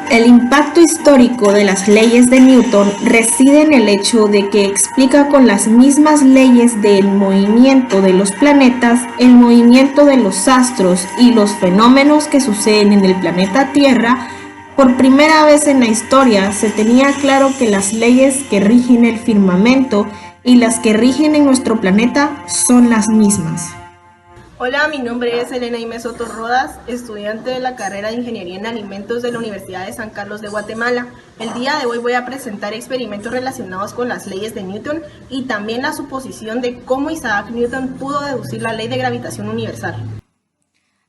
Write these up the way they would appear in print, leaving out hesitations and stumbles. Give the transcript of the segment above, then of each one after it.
El impacto histórico de las leyes de Newton reside en el hecho de que explica con las mismas leyes del movimiento de los planetas, el movimiento de los astros y los fenómenos que suceden en el planeta Tierra. Por primera vez en la historia se tenía claro que las leyes que rigen el firmamento y las que rigen en nuestro planeta son las mismas. Hola, mi nombre es Elena Inés Soto Rodas, estudiante de la carrera de Ingeniería en Alimentos de la Universidad de San Carlos de Guatemala. El día de hoy voy a presentar experimentos relacionados con las leyes de Newton y también la suposición de cómo Isaac Newton pudo deducir la ley de gravitación universal.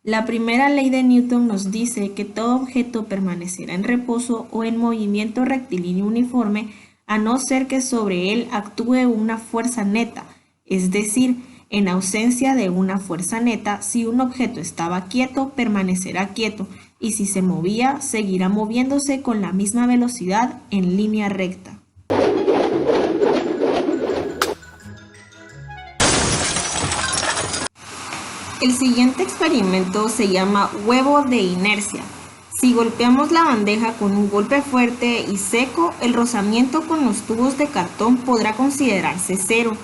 La primera ley de Newton nos dice que todo objeto permanecerá en reposo o en movimiento rectilíneo uniforme a no ser que sobre él actúe una fuerza neta, es decir, en ausencia de una fuerza neta, si un objeto estaba quieto, permanecerá quieto, y si se movía, seguirá moviéndose con la misma velocidad en línea recta. El siguiente experimento se llama huevo de inercia. Si golpeamos la bandeja con un golpe fuerte y seco, el rozamiento con los tubos de cartón podrá considerarse cero.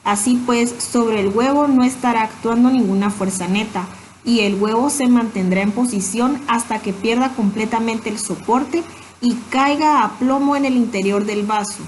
Así pues, sobre el huevo no estará actuando ninguna fuerza neta y el huevo se mantendrá en posición hasta que pierda completamente el soporte y caiga a plomo en el interior del vaso.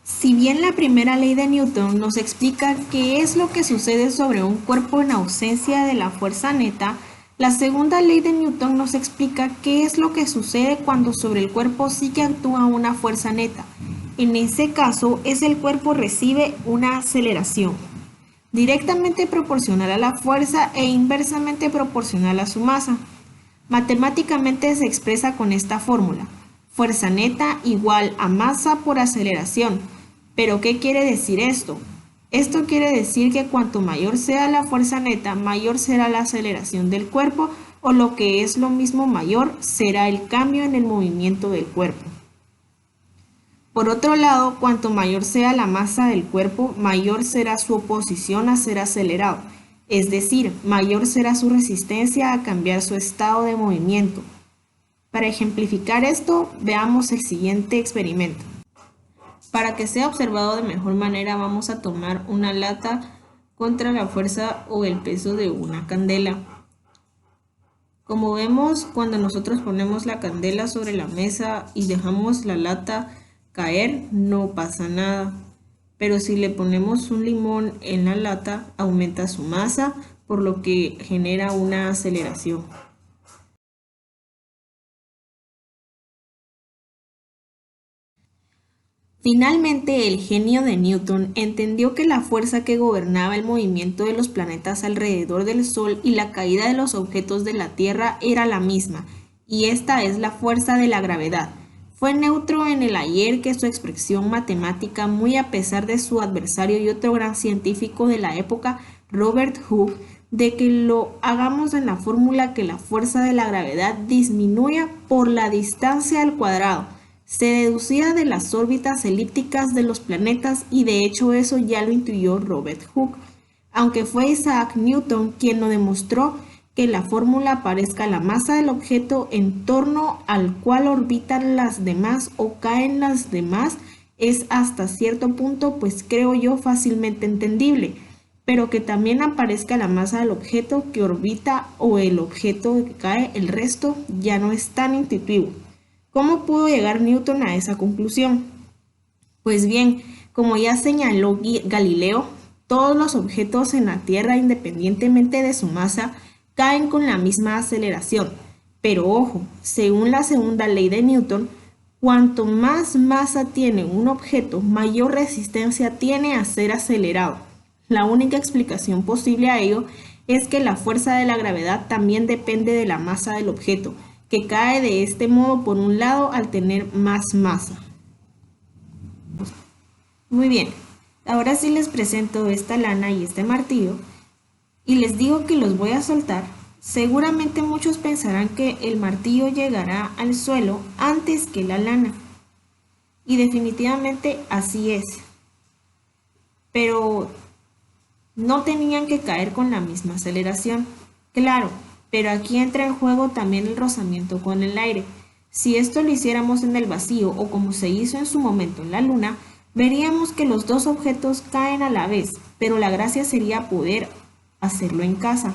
Si bien la primera ley de Newton nos explica qué es lo que sucede sobre un cuerpo en ausencia de la fuerza neta, la segunda ley de Newton nos explica qué es lo que sucede cuando sobre el cuerpo sí que actúa una fuerza neta. En ese caso, el cuerpo recibe una aceleración, directamente proporcional a la fuerza e inversamente proporcional a su masa. Matemáticamente se expresa con esta fórmula: fuerza neta igual a masa por aceleración. ¿Pero qué quiere decir esto? Esto quiere decir que cuanto mayor sea la fuerza neta, mayor será la aceleración del cuerpo, o lo que es lo mismo, mayor será el cambio en el movimiento del cuerpo. Por otro lado, cuanto mayor sea la masa del cuerpo, mayor será su oposición a ser acelerado, es decir, mayor será su resistencia a cambiar su estado de movimiento. Para ejemplificar esto, veamos el siguiente experimento. Para que sea observado de mejor manera, vamos a tomar una lata contra la fuerza o el peso de una candela. Como vemos, cuando nosotros ponemos la candela sobre la mesa y dejamos la lata caer, no pasa nada. Pero si le ponemos un limón en la lata, aumenta su masa, por lo que genera una aceleración. Finalmente, el genio de Newton entendió que la fuerza que gobernaba el movimiento de los planetas alrededor del Sol y la caída de los objetos de la Tierra era la misma, y esta es la fuerza de la gravedad. Fue neutro en el ayer que su expresión matemática, muy a pesar de su adversario y otro gran científico de la época, Robert Hooke, de que lo hagamos en la fórmula que la fuerza de la gravedad disminuya por la distancia al cuadrado. Se deducía de las órbitas elípticas de los planetas y de hecho eso ya lo intuyó Robert Hooke, aunque fue Isaac Newton quien lo demostró. Que la fórmula parezca la masa del objeto en torno al cual orbitan las demás o caen las demás es hasta cierto punto, pues creo yo, fácilmente entendible, pero que también aparezca la masa del objeto que orbita o el objeto que cae, el resto ya no es tan intuitivo. ¿Cómo pudo llegar Newton a esa conclusión? Pues bien, como ya señaló Galileo, todos los objetos en la Tierra, independientemente de su masa, caen con la misma aceleración. Pero ojo, según la segunda ley de Newton, cuanto más masa tiene un objeto, mayor resistencia tiene a ser acelerado. La única explicación posible a ello es que la fuerza de la gravedad también depende de la masa del objeto, que cae de este modo por un lado al tener más masa. Muy bien, ahora sí les presento esta lana y este martillo y les digo que los voy a soltar. Seguramente muchos pensarán que el martillo llegará al suelo antes que la lana. Y definitivamente así es. Pero no tenían que caer con la misma aceleración. Claro, pero aquí entra en juego también el rozamiento con el aire. Si esto lo hiciéramos en el vacío o como se hizo en su momento en la luna, veríamos que los dos objetos caen a la vez, pero la gracia sería poder hacerlo en casa.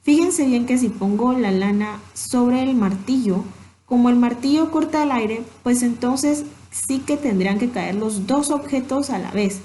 Fíjense bien que si pongo la lana sobre el martillo, como el martillo corta el aire, pues entonces sí que tendrían que caer los dos objetos a la vez.